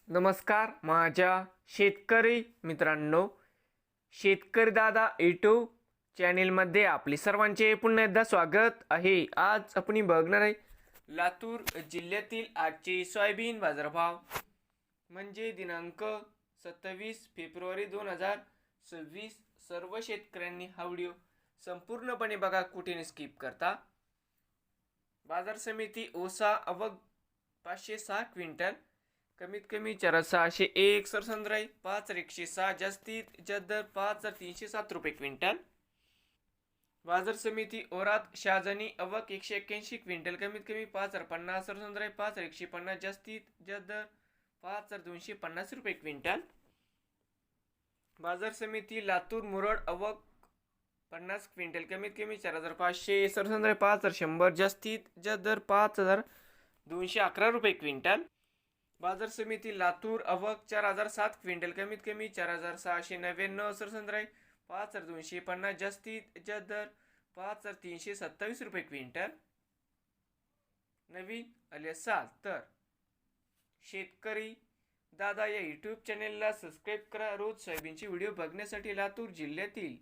नमस्कार माझ्या शेतकरी मित्रांनो, शेतकरी दादा यूट्यूब चॅनेलमध्ये आपले सर्वांचे पुन्हा एकदा स्वागत आहे। आज आपण बघणार आहे लातूर जिल्ह्यातील आजचे सोयाबीन बाजारभाव म्हणजे दिनांक 27 फेब्रुवारी 2026। सर्व शेतकऱ्यांनी हा व्हिडिओ संपूर्णपणे बघा, कुठे स्किप करता। बाजार समिती ओसा आवक 506 क्विंटल, कमीत कमी 4601 सरसंद राही 5106, जास्तीत जास्त दर 5307 रुपये क्विंटल। बाजार समिती औरात शहाजनी आवक 181 क्विंटल, कमीत कमी 5050 सरसंद राही 5150, जास्तीत जास्त दर 5250 रुपये क्विंटल। बाजार समिती लातूर मुरड आवक 50 क्विंटल, कमीत कमी 4500 सरसंद राही 5100, जास्तीत जास्त दर 5211 रुपये क्विंटल। बाजार समिती लातूर आवक 4007 क्विंटल, कमीत कमी 4699 सरसंद राही 5250, जास्तीत जास्त दर 5327 रुपये क्विंटल। नवीन आले असाल तर शेतकरी दादा या यूट्यूब चॅनेलला सबस्क्राईब करा। रोज सोयाबीनचे व्हिडिओ बघण्यासाठी लातूर जिल्ह्यातील